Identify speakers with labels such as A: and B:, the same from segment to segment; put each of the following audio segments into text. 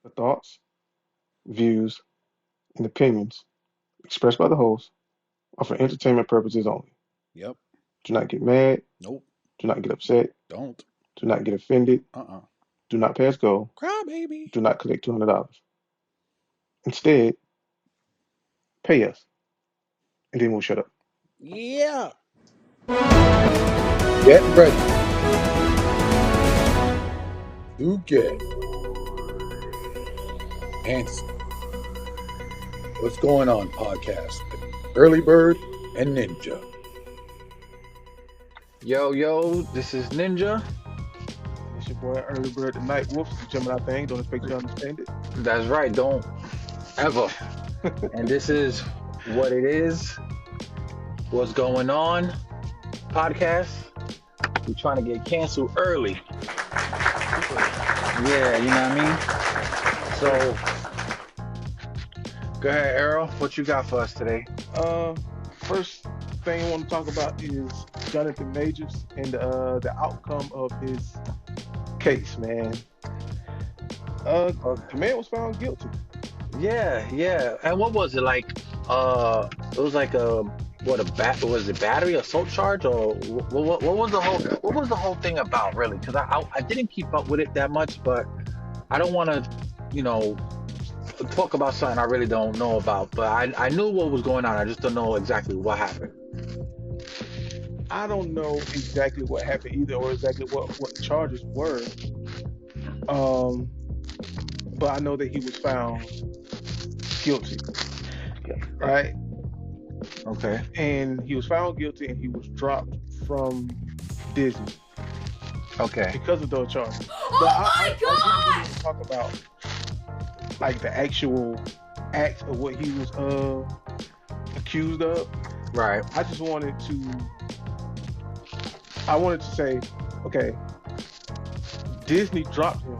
A: The thoughts, views, and opinions expressed by the host are for entertainment purposes only.
B: Yep.
A: Do not get mad.
B: Nope.
A: Do not get upset.
B: Don't.
A: Do not get offended.
B: Uh-uh.
A: Do not pass go.
B: Cry baby.
A: Do not collect $200. Instead, pay us, and then we'll shut up.
B: Yeah. Get ready to get antsy. What's going on, podcast? Early Bird and Ninja.
C: Yo, this is Ninja.
A: And it's your boy Early Bird the Night Wolf. Jumping out thing. Don't expect you to understand it.
C: That's right, don't ever. And this is what it is. What's going on? Podcast. We're trying to get canceled early. Yeah, you know what I mean? So, go ahead, Errol. What you got for us today?
A: First thing I want to talk about is Jonathan Majors and the outcome of his case, man. The man was found guilty.
C: Yeah. And what was it like? It was like was it battery assault charge or what was the whole thing about really? Because I didn't keep up with it that much, but I don't want to, you know, talk about something I really don't know about. But I knew what was going on. I just don't know exactly what happened.
A: I don't know exactly what happened either, or exactly what the charges were. Um, but I know that he was found guilty, right?
C: Okay.
A: And he was found guilty, and he was dropped from Disney
C: Okay.
A: because of those charges. But
D: Oh my
A: I didn't really
D: god!
A: talk about like the actual acts of what he was accused of.
C: Right.
A: I just wanted to say, okay, Disney dropped him,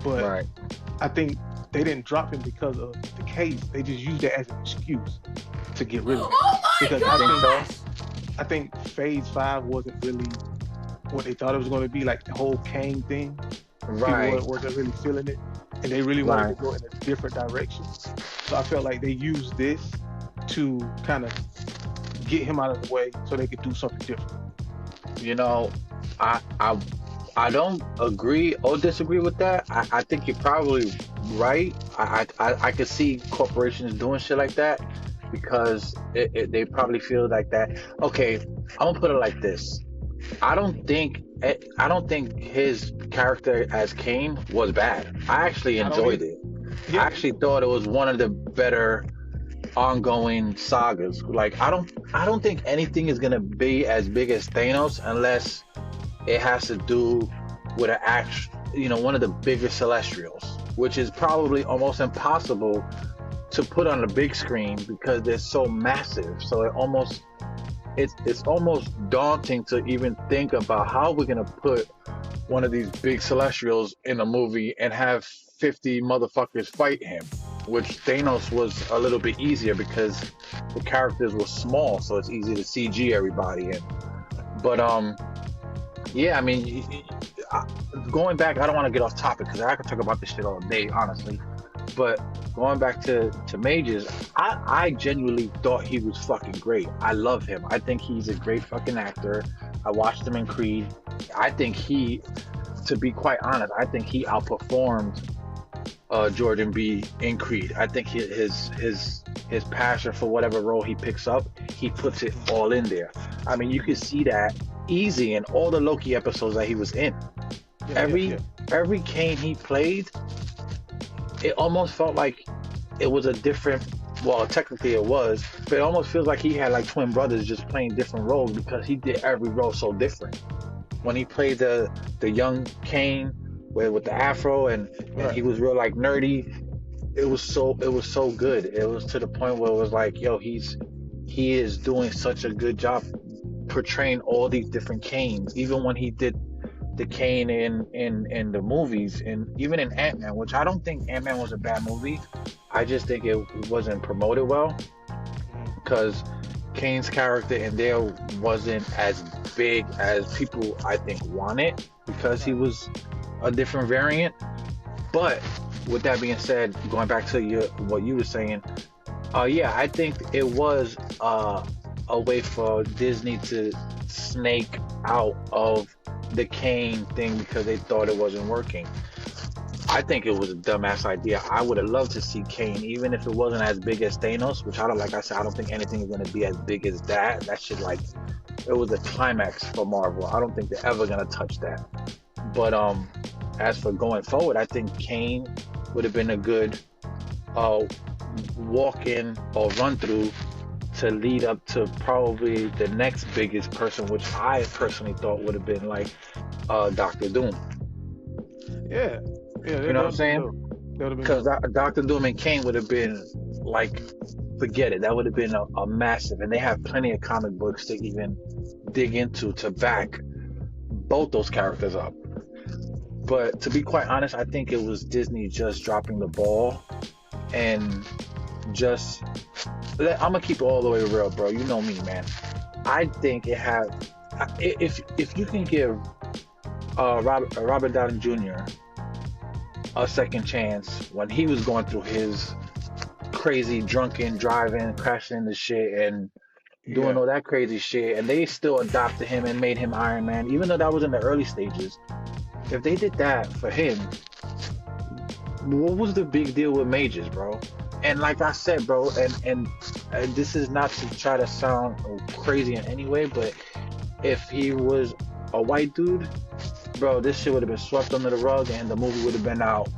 A: but
C: Right.
A: I think they didn't drop him because of the case. They just used it as an excuse to get rid of him.
D: Oh my
A: Because
D: god!
A: I think Phase 5 wasn't really what they thought it was going to be, like the whole Kang thing.
C: Right.
A: People wasn't really feeling it, and they really wanted to go in a different direction. So I felt like they used this to kind of get him out of the way so they could do something different.
C: You know, I don't agree or disagree with that. I think you're probably right. I could see corporations doing shit like that because they probably feel like that. Okay, I'm gonna put it like this. I don't think his character as Kane was bad. I actually
A: I don't
C: enjoyed
A: either.
C: it.
A: Yeah,
C: I actually thought it was one of the better ongoing sagas. Like I don't think anything is gonna be as big as Thanos unless it has to do with an act, one of the bigger Celestials, which is probably almost impossible to put on the big screen because they're so massive. So it's almost daunting to even think about how we're gonna put one of these big Celestials in a movie and have 50 motherfuckers fight him. Which Thanos was a little bit easier because the characters were small, so it's easy to CG everybody in. But yeah, I mean, going back, I don't want to get off topic because I could talk about this shit all day, honestly. But going back to Majors, I genuinely thought he was fucking great. I love him. I think he's a great fucking actor. I watched him in Creed. I think to be quite honest, I think he outperformed Jordan B in Creed. I think his passion for whatever role he picks up, he puts it all in there. I mean, you can see that easy in all the Loki episodes that he was in. Every Kane he played, it almost felt like it was a different. Well, technically it was, but it almost feels like he had like twin brothers just playing different roles because he did every role so different. When he played the young Kane with the afro and he was real like nerdy, it was so good. It was to the point where it was like, yo, he is doing such a good job portraying all these different Kanes. Even when he did the Kane in the movies, and even in Ant-Man, which I don't think Ant-Man was a bad movie. I just think it wasn't promoted well because Kane's character in there wasn't as big as people I think wanted because he was a different variant. But with that being said, going back to what you were saying, yeah, I think it was a way for Disney to snake out of the Kane thing because they thought it wasn't working. I think it was a dumbass idea. I would have loved to see Kane, even if it wasn't as big as Thanos, which I don't, like I said, I don't think anything is going to be as big as that. That shit, like, it was a climax for Marvel. I don't think they're ever going to touch that. But as for going forward, I think Kane would have been a good walk-in or run-through to lead up to probably the next biggest person, which I personally thought would have been like Doctor Doom.
A: Yeah, yeah,
C: You know what I'm saying?
A: that would have been
C: Because
A: dope.
C: Doctor Doom and Kane would have been like, forget it. That would have been a massive, and they have plenty of comic books to even dig into to back both those characters up. But to be quite honest, I think it was Disney just dropping the ball and just. I'm gonna keep it all the way real, bro. You know me, man. I think it had. If you can give Robert Downey Jr. a second chance when he was going through his crazy drunken driving, crashing into shit, and doing
A: Yeah,
C: all that crazy shit, and they still adopted him and made him Iron Man, even though that was in the early stages. If they did that for him, what was the big deal with Majors, bro? And like I said, bro, and this is not to try to sound crazy in any way, but if he was a white dude, bro, this shit would have been swept under the rug and the movie would have been out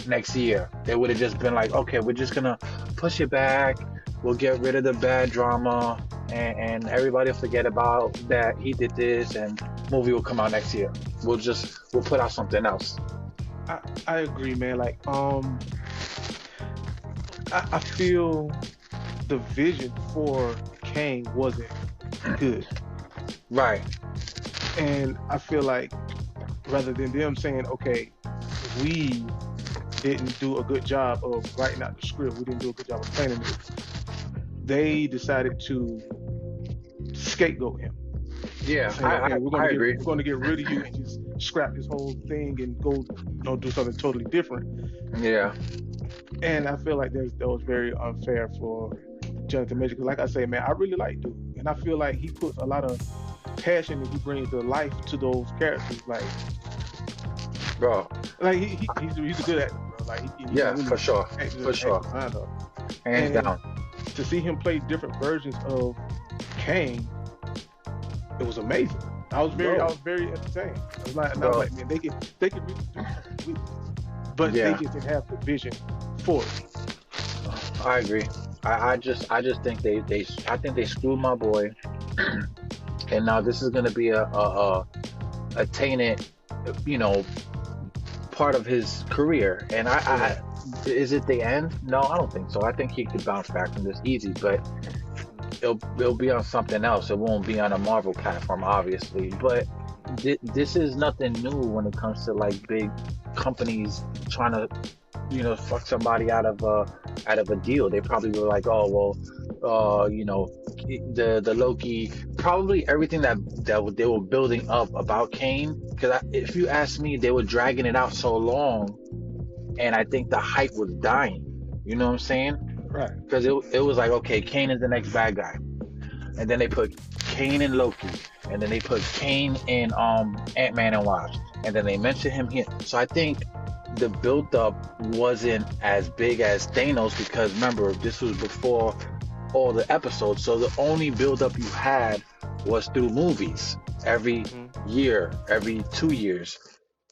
C: next year. They would have just been like, okay, we're just gonna push it back. We'll get rid of the bad drama and everybody will forget about that he did this and movie will come out next year. We'll put out something else.
A: I agree, man. Like, I feel the vision for Kane wasn't good,
C: Right.
A: and I feel like rather than them saying, okay, we didn't do a good job of writing out the script, we didn't do a good job of planning it, they decided to scapegoat him,
C: Yeah,
A: saying, okay,
C: I agree.
A: we're gonna get rid of you and just scrap this whole thing and go, do something totally different.
C: Yeah.
A: And I feel like that was very unfair for Jonathan Major. Because like I say, man, I really like dude, and I feel like he puts a lot of passion that he brings to life to those characters.
C: Bro.
A: Like he's a good actor, bro. Like he
C: Yeah,
A: really
C: for sure.
A: acts
C: For sure.
A: behind us.
C: Hands
A: And
C: down.
A: to see him play different versions of Kane, it was amazing. I was
C: Bro.
A: very entertained. I was like, and I
C: Bro.
A: was like, man, they can really do something with it. But they
C: Yeah,
A: just didn't have the vision for it.
C: I agree. I just think I think they screwed my boy. And now this is gonna be a tainted, you know, part of his career. And I is it the end? No, I don't think so. I think he could bounce back from this easy, but it'll be on something else. It won't be on a Marvel platform, obviously. But this is nothing new when it comes to like big companies trying to, fuck somebody out of a deal. They probably were like, oh well, the Loki, probably everything that they were building up about Kane. Because if you ask me, they were dragging it out so long, and I think the hype was dying. You know what I'm saying?
A: Right.
C: Because it was like, okay, Kane is the next bad guy, and then they put Kane in Loki, and then they put Kane in Ant-Man and Wasp, and then they mentioned him here. So I think the build-up wasn't as big as Thanos, because remember, this was before all the episodes, so the only build-up you had was through movies every year, every 2 years.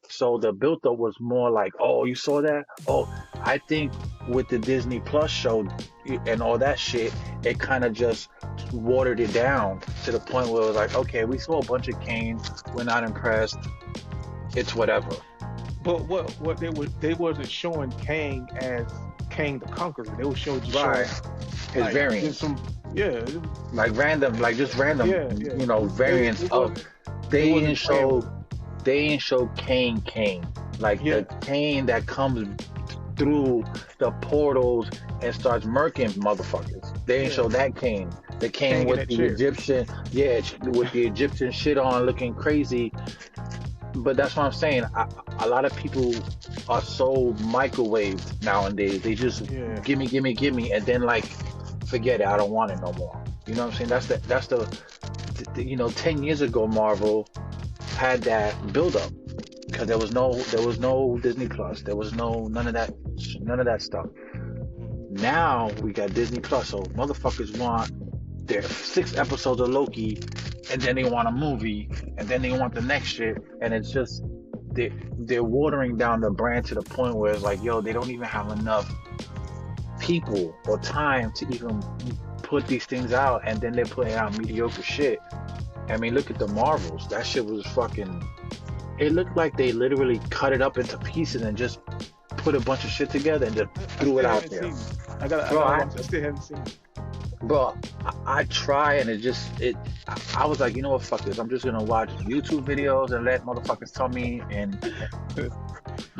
C: So the build-up was more like, oh, you saw that? Oh, I think with the Disney Plus show and all that shit, it kind of just watered it down to the point where it was like, okay, we saw a bunch of Kane, we're not impressed, it's whatever.
A: But what they wasn't showing Kang as Kang the Conqueror. They were showing
C: Right. His
A: like,
C: variants.
A: just yeah,
C: Like random, like just random,
A: yeah.
C: variants
A: It
C: of.
A: wasn't-
C: They
A: it
C: didn't
A: wasn't
C: show. They didn't show Kane, like
A: Yeah.
C: the Kane that comes through the portals and starts murking motherfuckers. They didn't
A: Yeah.
C: show that Kane. The Kane
A: Kang in
C: with
A: that
C: the
A: chair.
C: Egyptian, with the Egyptian shit on, looking crazy. but that's what I'm saying. A lot of people are so microwaved nowadays. They just
A: Yeah.
C: give me, and then like forget it. I don't want it no more. You know what I'm saying? You know, 10 years ago, Marvel had that build up because there was no Disney Plus. There was no none of that stuff. Now we got Disney Plus, so motherfuckers want their 6 episodes of Loki, and then they want a movie, and then they want the next shit, and it's just they're watering down the brand to the point where it's like, yo, they don't even have enough people or time to even put these things out, and then they're putting out mediocre shit. I mean, look at the Marvels. That shit was fucking. It looked like they literally cut it up into pieces and just put a bunch of shit together and just
A: I
C: threw it
A: still
C: out
A: haven't
C: there.
A: seen it. I
C: Bro,
A: gotta watch it. I still haven't seen it.
C: bro, I try and I was like, you know what, fuck this. I'm just gonna watch YouTube videos and let motherfuckers tell me. And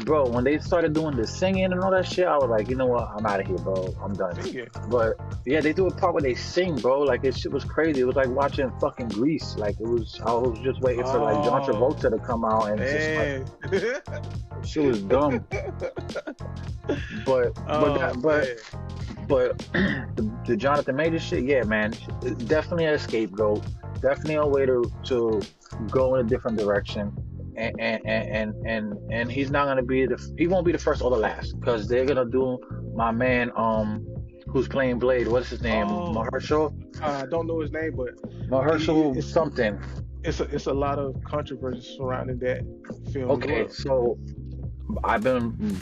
C: bro, when they started doing the singing and all that shit, I was like, you know what, I'm out of here, bro. I'm done.
A: Singing.
C: But yeah, they do a part where they sing, bro. Like it shit was crazy. It was like watching fucking Grease. Like it was. I was just waiting for like John
A: Oh
C: Travolta to come out and
A: man.
C: just like shit was dumb. But but
A: Oh
C: that but
A: man.
C: but the Jonathan Major shit, yeah, man, definitely a scapegoat, definitely a way to go in a different direction, and he's not gonna be he won't be the first or the last, because they're gonna do my man who's playing Blade, what's his name,
A: Oh,
C: Mahershala,
A: I don't know his name, but
C: Mahershala
A: it's
C: something.
A: it's a lot of controversy surrounding that film as
C: Okay,
A: well.
C: so I've been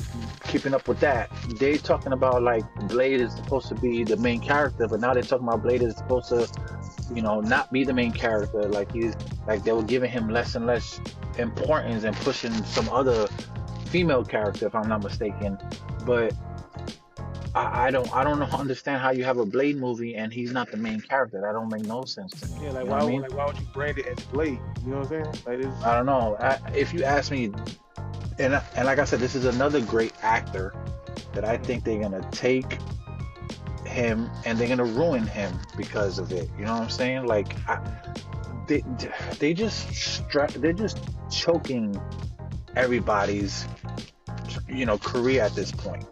C: keeping up with that. They talking about like Blade is supposed to be the main character, but now they're talking about Blade is supposed to, not be the main character. Like he's like they were giving him less and less importance and pushing some other female character, if I'm not mistaken. But I don't know, understand how you have a Blade movie and he's not the main character. That don't make no sense to me.
A: Yeah,
C: You know what I mean?
A: like why would you brand it as Blade? You know what I'm saying? Like this.
C: I don't know. If you ask me, and like I said, this is another great actor that I think they're gonna take him and they're gonna ruin him because of it. You know what I'm saying? Like they they're just choking everybody's career at this point.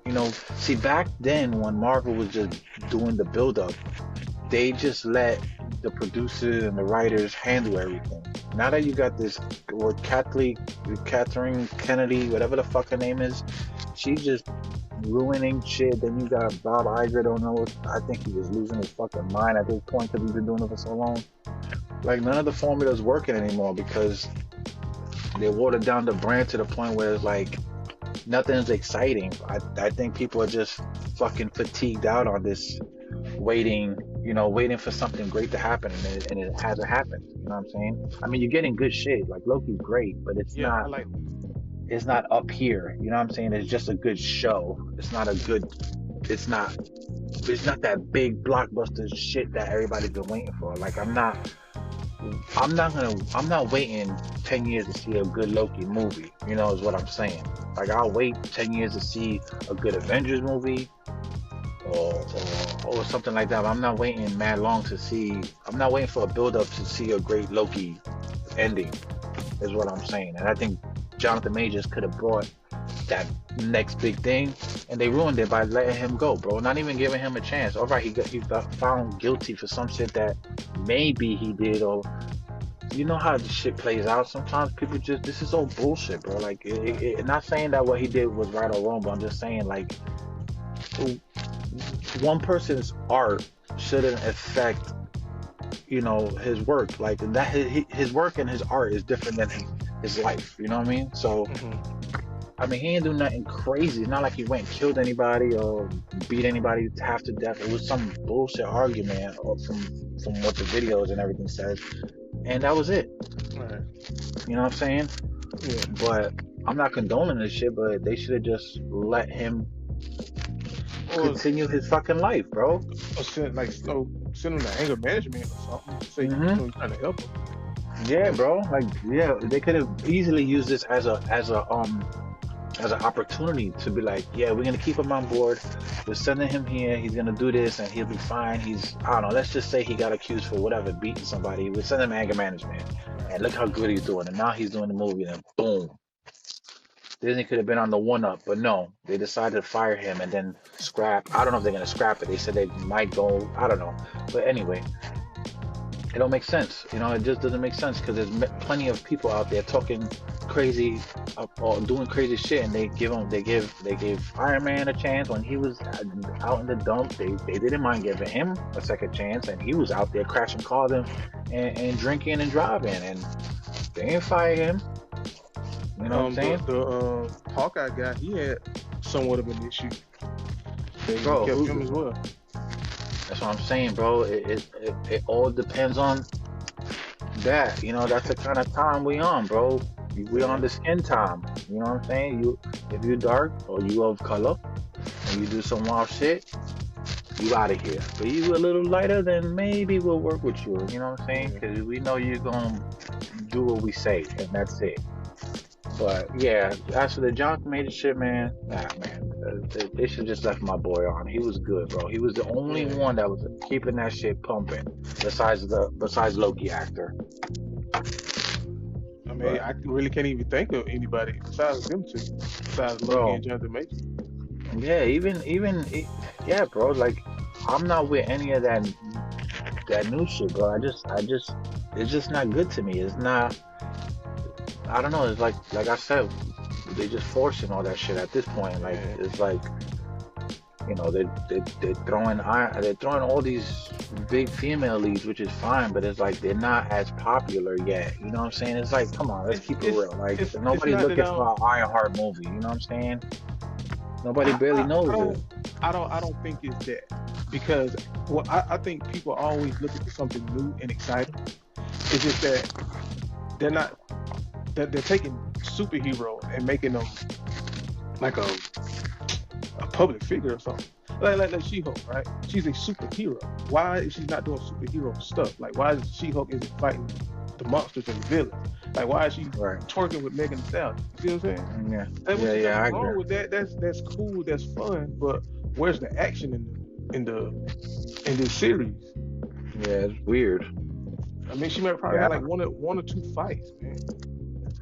C: See, back then when Marvel was just doing the build up, they just let the producers and the writers handle everything. Now that you got this, what, Catherine Kennedy, whatever the fuck her name is, she's just ruining shit. Then you got Bob Iger, don't know. I think he was losing his fucking mind at this point because he's been doing it for so long. Like none of the formula's working anymore because they watered down the brand to the point where it's like nothing's exciting. I think people are just fucking fatigued out on this waiting for something great to happen, and it hasn't happened. You know what I'm saying? I mean, you're getting good shit. Like Loki's great, but
A: Yeah, I like.
C: it's not up here. You know what I'm saying? It's just a good show. It's not it's not that big blockbuster shit that everybody's been waiting for. Like I'm not waiting 10 years to see a good Loki movie, is what I'm saying. Like I'll wait 10 years to see a good Avengers movie or something like that. But I'm not waiting mad long I'm not waiting for a build up to see a great Loki ending, is what I'm saying. And I think Jonathan Majors could have brought that next big thing, and they ruined it by letting him go, bro. Not even giving him a chance. All right, he got found guilty for some shit that maybe he did, or you know how the shit plays out. Sometimes people this is all bullshit, bro. Like, not saying that what he did was right or wrong, but I'm just saying, like, one person's art shouldn't affect, his work. Like that, his work and his art is different than his life. You know what I mean? So.
A: Mhm.
C: I mean, he didn't do nothing crazy. It's not like he went and killed anybody or beat anybody half to death. It was some bullshit argument from what the videos and everything says. And that was it.
A: Right.
C: You know what I'm saying?
A: Yeah.
C: But I'm not condoning this shit, but they should have just let him
A: Or
C: continue his fucking life, bro.
A: send him to anger management or something. Say you're trying to help him.
C: Yeah, bro. Like, yeah, they could have easily used this as a as an opportunity to be like, yeah, we're gonna keep him on board. We're sending him here. He's gonna do this, and he'll be fine. I don't know. Let's just say he got accused for whatever, beating somebody. We send him anger management, and look how good he's doing. And now he's doing the movie, and boom, Disney could have been on the one up, but no, they decided to fire him and then scrap. I don't know if they're gonna scrap it. They said they might go. I don't know, but anyway, it don't make sense. It just doesn't make sense because there's plenty of people out there talking crazy or doing crazy shit, and they gave Iron Man a chance when he was out in the dump. They didn't mind giving him a second chance, and he was out there crashing cars and drinking and driving, and they didn't fire him. You know what I'm saying?
A: The Hawkeye guy, he had somewhat of an issue. They
C: Bro,
A: kept him as well.
C: That's what I'm saying, bro. It all depends on that. That's the kind of time we on, bro. We on the skin time. You know what I'm saying? If you're dark or you of color and you do some wild shit, you out of here. But you a little lighter, then maybe we'll work with you. You know what I'm saying? Because we know you're gonna do what we say, and that's it. But yeah, as for the Jonathan Major shit, man, they should just left my boy on. He was good, bro. He was the only one that was keeping that shit pumping, besides Loki actor.
A: I mean, I really can't even think of anybody besides them two, besides Loki and Jonathan Major.
C: Yeah, yeah, bro. Like, I'm not with any of that new shit, bro. It's just not good to me. It's not. I don't know. It's like I said, they just forcing all that shit at this point. Like it's like, they're throwing all these big female leads, which is fine, but it's like they're not as popular yet. You know what I'm saying? It's like, come on, let's keep it real. Like nobody's looking for an Ironheart movie. You know what I'm saying? Nobody barely knows it.
A: I don't think it's that, because I think people are always looking for something new and exciting. It's just that they're not. They're taking superheroes and making them like a public figure or something. Like She-Hulk, right? She's a superhero. Why is she not doing superhero stuff? Like, why is She-Hulk isn't fighting the monsters and the villains? Like, why is she twerking with Megan Thee Stallion? You see what I'm saying?
C: Yeah. I
A: wrong
C: agree.
A: with that. That's cool. That's fun. But where's the action in this series?
C: Yeah, it's weird.
A: I mean, she might probably had like one or two fights, man.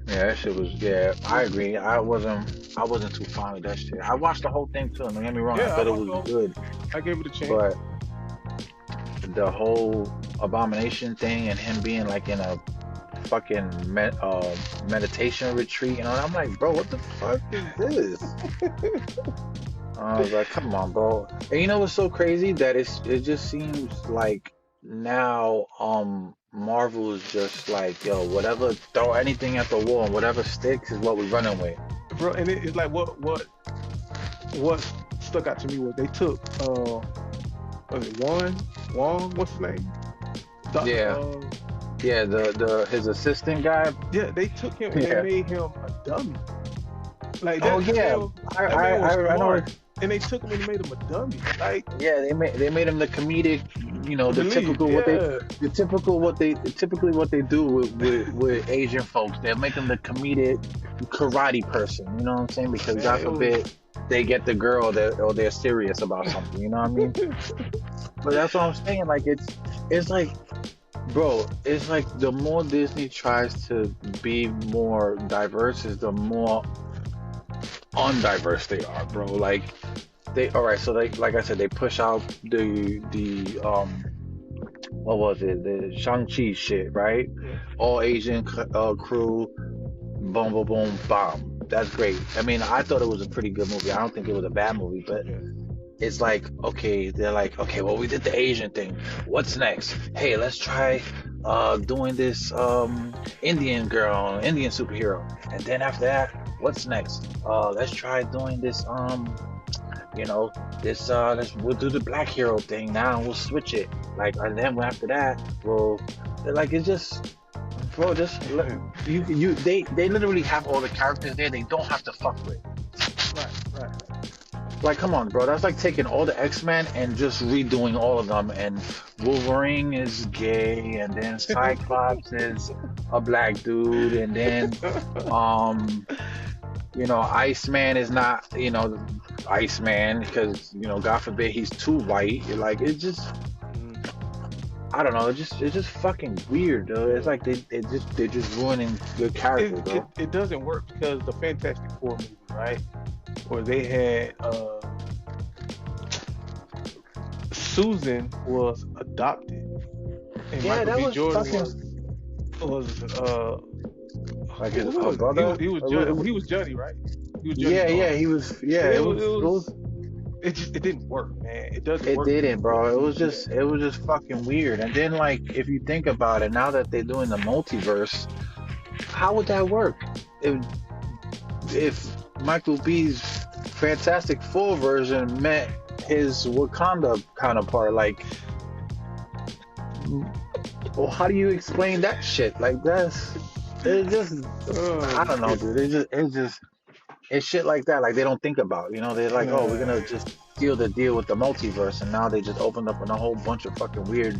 C: Yeah, that shit was. Yeah, I agree. I wasn't too fond of that shit. I watched the whole thing too. Don't get me wrong. I thought it was good.
A: I gave it a chance.
C: But the whole Abomination thing and him being like in a fucking meditation retreat, I'm like, bro, what the fuck is this? I was like, come on, bro. And you know what's so crazy? That it just seems like now Marvel is just like, yo, whatever, throw anything at the wall and whatever sticks is what we're running with.
A: Bro, and it's like what stuck out to me was they took was it Wong, what's his name?
C: His assistant guy.
A: Yeah, they took him and they made him a dummy. Like that.
C: Oh yeah, I know.
A: And they took him and made him a dummy. Like,
C: yeah, they made him the comedic, typically what they do with Asian folks. They make them the comedic karate person. You know what I'm saying? Because God forbid they get the girl or they're serious about something. You know what I mean? But that's what I'm saying. Like it's like, bro, it's like the more Disney tries to be more diverse, is the more undiverse they are, bro. Like like I said, they push out the what was it, the Shang-Chi shit, right? All Asian crew, boom boom boom bomb. That's great. I mean, I thought it was a pretty good movie. I don't think it was a bad movie, but it's like, okay, they're like, okay, well, we did the Asian thing, what's next? Hey, let's try doing this Indian superhero, and then after that, what's next? Let's try doing this we'll do the black hero thing now, and we'll switch it, like, and then after that, like, it's just, bro, they literally have all the characters there they don't have to fuck with.
A: Right.
C: Like, come on, bro. That's like taking all the X-Men and just redoing all of them. And Wolverine is gay, and then Cyclops is a black dude, and then Iceman is not, Iceman because, God forbid he's too white. Like it's just,
A: Mhm.
C: I don't know. It's just fucking weird, though. It's
A: Yeah.
C: like they're just ruining good
A: It,
C: characters,
A: it
C: bro.
A: it doesn't work because the Fantastic Four movie, right? Where they had Susan was adopted and
C: Yeah,
A: Michael
C: that
A: B.
C: was
A: Jordan
C: fucking
A: was
C: like
A: who
C: her
A: was it?
C: brother.
A: He was Johnny. He was Johnny, right? He was Johnny
C: Yeah, yeah,
A: Storm.
C: he was. Yeah,
A: It
C: it
A: was,
C: was.
A: it
C: It was.
A: was it didn't work, man. It doesn't
C: It
A: work
C: didn't,
A: when
C: bro. It was
A: movies do
C: just.
A: that.
C: It was just fucking weird. And then, like, if you think about it, now that they're doing the multiverse, how would that work? If Michael B's Fantastic Four version met his Wakanda counterpart, like, well, how do you explain that shit? Like, it just, I
A: Oh
C: don't know,
A: goodness.
C: dude. It's shit like that. Like they don't think about. They're like, oh, we're
A: Nah.
C: gonna just seal the deal with the multiverse, and now they just opened up in a whole bunch of fucking weird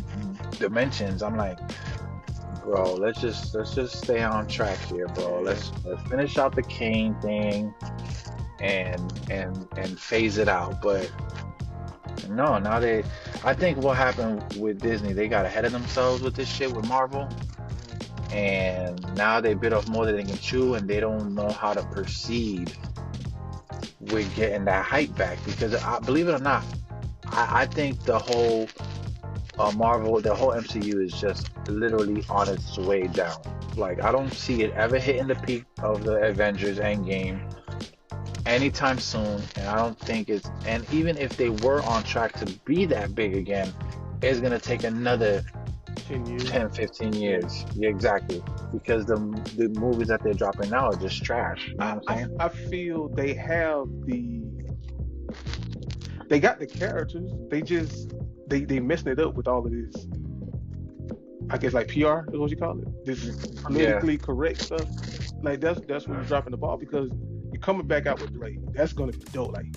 C: dimensions. I'm like, bro, let's just stay on track here, bro.
A: Yeah.
C: Let's finish out the Kane thing and phase it out. But no, now I think what happened with Disney, they got ahead of themselves with this shit with Marvel, and now they bit off more than they can chew, and they don't know how to proceed with getting that hype back. Because believe it or not, I think the whole Marvel, the whole MCU is just literally on its way down. Like I don't see it ever hitting the peak of the Avengers Endgame anytime soon, and I don't think it's. And even if they were on track to be that big again, it's gonna take another
A: 10 years.
C: 10, 15
A: Yeah.
C: years. Yeah, exactly. Because the movies that they're dropping now are just trash. You know what I'm saying?
A: I feel they got the characters. They just they messing it up with all of this. I guess like PR is what you call it. This
C: Yeah,
A: politically correct stuff. Like that's where you're dropping the ball because you're coming back out with Blade. That's gonna be dope. Like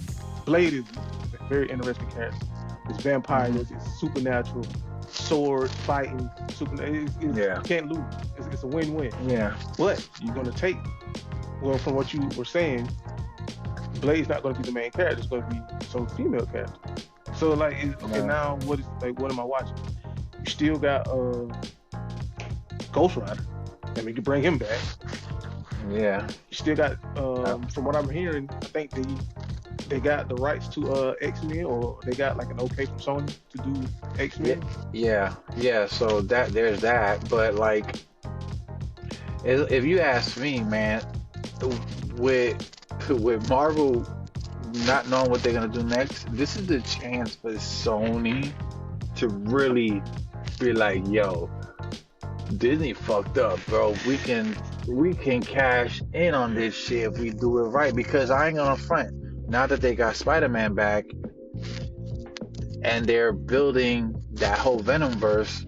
A: Blade is a very interesting character. It's
C: hmm,
A: vampires. It's supernatural. Sword fighting. You
C: yeah,
A: can't lose. It's a win-win.
C: yeah,
A: But you're gonna take well from what you were saying. Blade's not going to be the main character. It's going to be some female character. So like, okay,
C: yeah,
A: now what am I watching? You still got Ghost Rider. I mean, you can bring him back.
C: yeah.
A: You still got
C: Uh,
A: from what I'm hearing, I think they got the rights to X-Men, or they got like an okay from Sony to do
C: yeah,
A: X-Men.
C: yeah. So there's that. But like, if you ask me, man, with with Marvel not knowing what they're gonna do next, this is the chance for Sony to really be like, yo, Disney fucked up, bro. We can cash in on this shit if we do it right. Because I ain't gonna front. Now that they got Spider-Man back and they're building that whole Venom verse,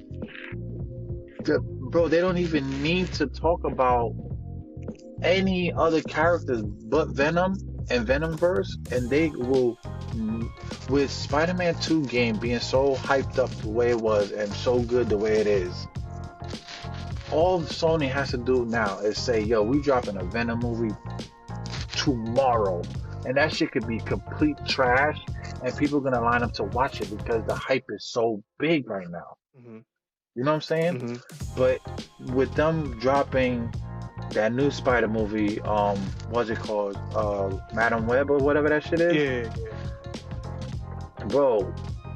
C: bro, they don't even need to talk about any other characters but Venom and Venomverse, and they will. With Spider-Man 2 game being so hyped up the way it was and so good the way it is, all Sony has to do now is say, "Yo, we dropping a Venom movie tomorrow," and that shit could be complete trash, and people are gonna line up to watch it because the hype is so big right now.
A: Mm-hmm.
C: You know what I'm saying?
A: Mm-hmm.
C: But with them dropping that new Spider movie, what's it called? Madam Web or whatever that shit is.
A: Yeah, yeah.
C: Bro,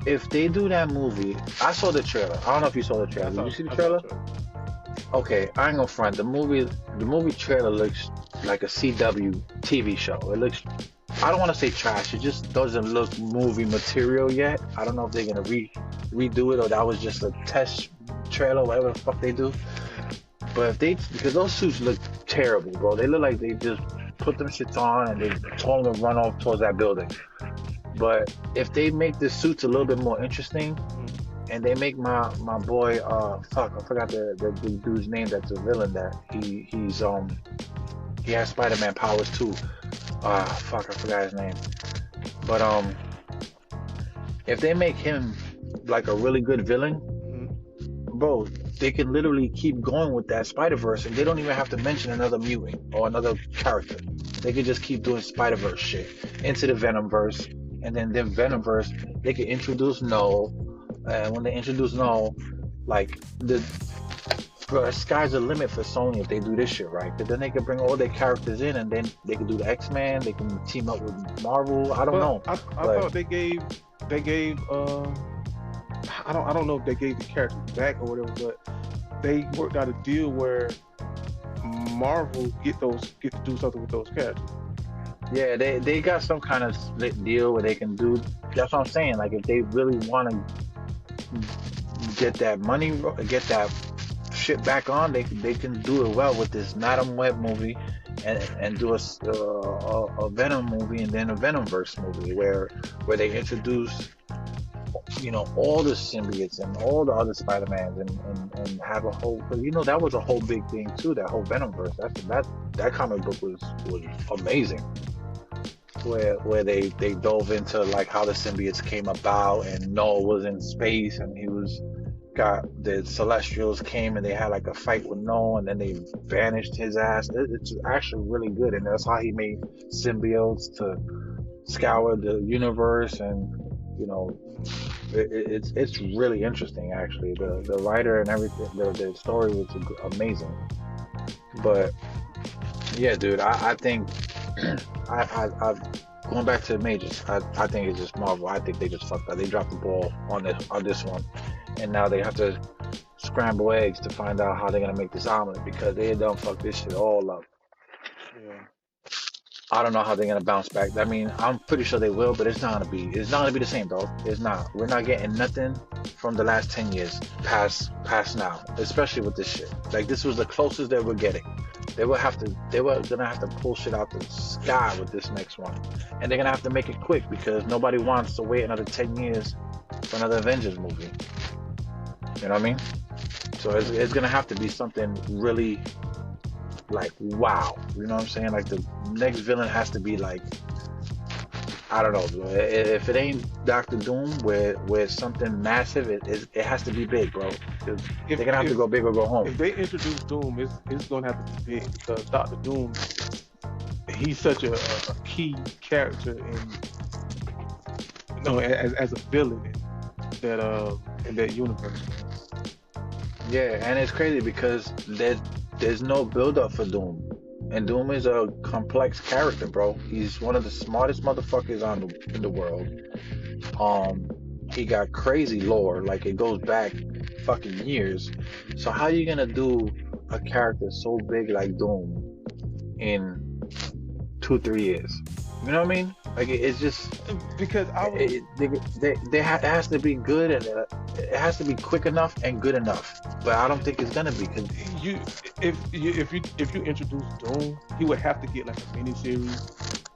C: if they do that movie, I saw the trailer. I don't know if you saw the
A: Yeah,
C: trailer. Did you see the
A: I saw the
C: trailer?
A: trailer.
C: Okay, I ain't gonna front. The movie trailer looks like a CW TV show. It looks, I don't want to say trash. It just doesn't look movie material yet. I don't know if they're gonna redo it or that was just a test trailer, whatever the fuck they do. But if they, because those suits look terrible, bro. They look like they just put them shits on and they told them to run off towards that building. But if they make the suits a little bit more interesting,
A: Mm-hmm.
C: and they make my boy, fuck, I forgot the dude's name that's a villain that he has Spider-Man powers too. Fuck, I forgot his name. But if they make him like a really good villain,
A: Mm-hmm.
C: bro, they can literally keep going with that Spider-Verse and they don't even have to mention another mutant or another character. They could just keep doing Spider-Verse shit into the Venomverse, and then Venomverse, they could introduce Null, and when they introduce Null, like the sky's the limit for Sony if they do this shit right. But then they could bring all their characters in, and then they could do the X-Men. They can team up with Marvel. I don't
A: But
C: know,
A: I
C: but
A: thought they gave I don't know if they gave the characters back or whatever, but they worked out a deal where Marvel get to do something with those characters.
C: yeah, they got some kind of split deal where they can do. That's what I'm saying. Like if they really want to get that money, get that shit back on, they can do it well with this Madam Web movie, and do a Venom movie, and then a Venomverse movie where they introduce all the symbiotes and all the other Spider-Mans, and have a whole, because that was a whole big thing too, that whole Venomverse. That comic book was amazing, where they dove into like how the symbiotes came about, and Noah was in space, and got the Celestials came and they had like a fight with Noah, and then they vanished his ass. It's actually really good, and that's how he made symbiotes to scour the universe, and it's really interesting actually. The writer and everything, the story was amazing. But yeah, dude, I think I going back to the majors, I think it's just Marvel. I think they just fucked up. They dropped the ball on this one, and now they have to scramble eggs to find out how they're gonna make this omelet, because they done fuck this shit all up.
A: Yeah.
C: I don't know how they're gonna bounce back. I mean, I'm pretty sure they will, but it's not gonna be the same, dog. It's not. We're not getting nothing from the last 10 years past now, especially with this shit. Like, this was the closest they were getting. They were gonna have to pull shit out the sky with this next one, and they're gonna have to make it quick, because nobody wants to wait another 10 years for another Avengers movie. You know what I mean? So it's gonna have to be something really like wow. You know what I'm saying? Like, the next villain has to be like, I don't know. If it ain't Doctor Doom, where something massive, it has to be big, bro. They're gonna have to go big or go home.
A: If they introduce Doom, it's gonna have to be big, because Doctor Doom, he's such a key character as a villain in that universe.
C: Yeah, and it's crazy because there's no build up for Doom. And Doom is a complex character, bro. He's one of the smartest motherfuckers in the world. He got crazy lore, like it goes back fucking years. So how you gonna do a character so big like Doom in 2-3 years? You know what I mean? Like, it's just
A: Because
C: it has to be good, and it has to be quick enough and good enough. But I don't think it's gonna be, because
A: if you introduce Doom, he would have to get like a mini series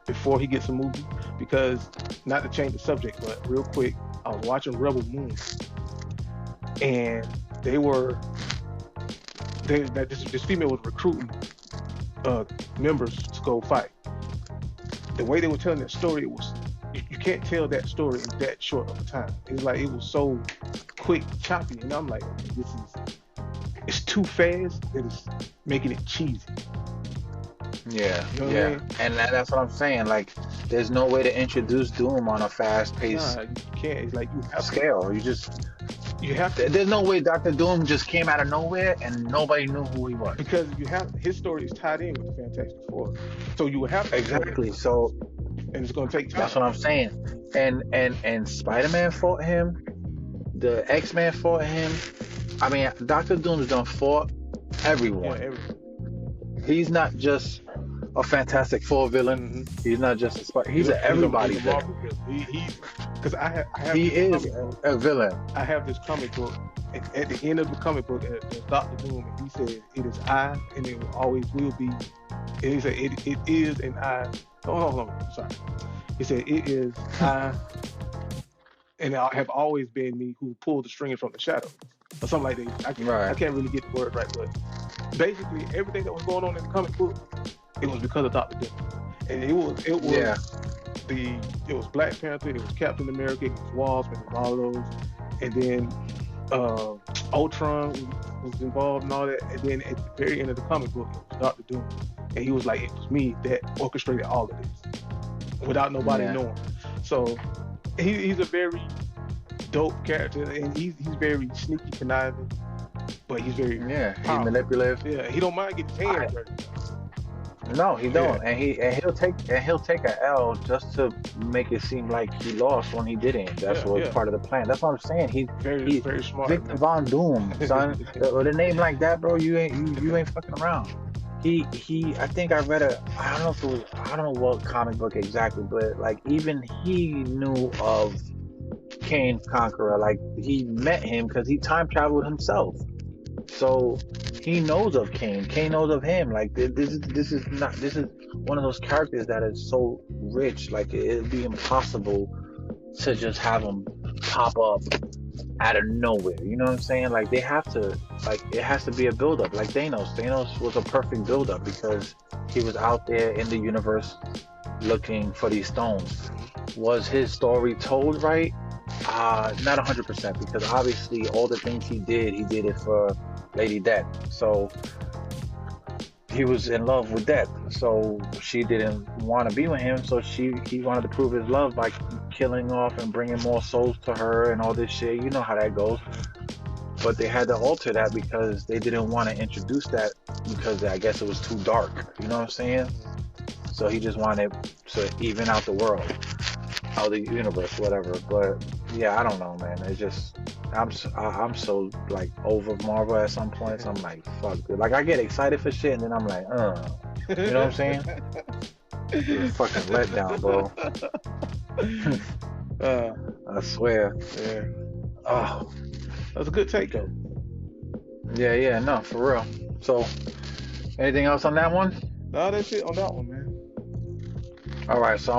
A: before he gets a movie. Because, not to change the subject, but real quick, I was watching Rebel Moon, and this female was recruiting members to go fight. The way they were telling that story, you can't tell that story in that short of a time. It's like it was so quick, choppy, and I'm like, okay, it's too fast that it's making it cheesy.
C: yeah,
A: You know what I
C: yeah.
A: mean?
C: And that's what I'm saying. Like, there's no way to introduce Doom on a fast pace
A: Nah, you can't. It's like you have
C: scale.
A: to.
C: There's no way Doctor Doom just came out of nowhere and nobody knew who he was.
A: Because his story is tied in with the Fantastic Four, so you would have to
C: Exactly. So
A: and it's going to take time.
C: that's what I'm saying. And Spider-Man fought him. The X-Men fought him. I mean, Doctor Doom's done fought everyone.
A: Yeah,
C: He's not just a Fantastic Four villain.
A: Mm-hmm.
C: He's not just a Spider. He's an everybody
A: he's a
C: villain.
A: Marvel villain. Because I have
C: He
A: this
C: is
A: comic book.
C: a villain.
A: I have this comic book. And at the end of the comic book, there's Doctor Doom, and he says, "It is I, and it always will be." And he said, "It is and I." Oh, hold on, sorry. He said, "It is I, and I have always been me who pulled the string from the shadows," or something like that. I can't really get the word right, but basically everything that was going on in the comic book, it was because of Doctor Doom, and it was
C: Yeah.
A: it was Black Panther, it was Captain America, it was Wasp, and all those, and then Ultron was involved and all that, and then at the very end of the comic book, it was Doctor Doom, and he was like, it was me that orchestrated all of this without nobody
C: Yeah,
A: knowing. So he's a very dope character, and he's very sneaky, conniving, but he's very
C: yeah. He's
A: powerful.
C: manipulative.
A: Yeah, he don't mind getting his hands
C: I
A: dirty.
C: No, he
A: Yeah,
C: don't, and he'll take a L just to make it seem like he lost when he didn't. That's
A: yeah,
C: was
A: yeah.
C: part of the plan. That's what I'm saying.
A: Very,
C: He
A: very smart,
C: Victor
A: man.
C: Von Doom, son. With a name like that, bro, you ain't fucking around. He. I think I read a. I don't know if it was. I don't know what comic book exactly, but like even he knew of Kane Conqueror. Like he met him because he time traveled himself. So he knows of Kane. Kane knows of him. Like this is one of those characters that is so rich. Like it'd be impossible to just have him pop up out of nowhere. You know what I'm saying? Like they have to. Like it has to be a build up. Like Thanos. Thanos was a perfect build up because he was out there in the universe looking for these stones. Was his story told right? Not 100% because obviously all the things he did it for Lady Death. So he was in love with Death. So she didn't want to be with him. So he wanted to prove his love by killing off and bringing more souls to her and all this shit. You know how that goes. But they had to alter that because they didn't want to introduce that because I guess it was too dark. You know what I'm saying? So he just wanted to even out the world, out the universe, whatever. But yeah, I don't know, man. It's just I'm so like over Marvel at some points. I'm like, fuck, dude. Like I get excited for shit, and then I'm like, you know what I'm saying? It's a fucking letdown, bro. I swear.
A: Yeah,
C: Oh,
A: that's a good take though.
C: yeah, no, for real. So, anything else on that one?
A: No, that's it on that one, man.
C: All right, so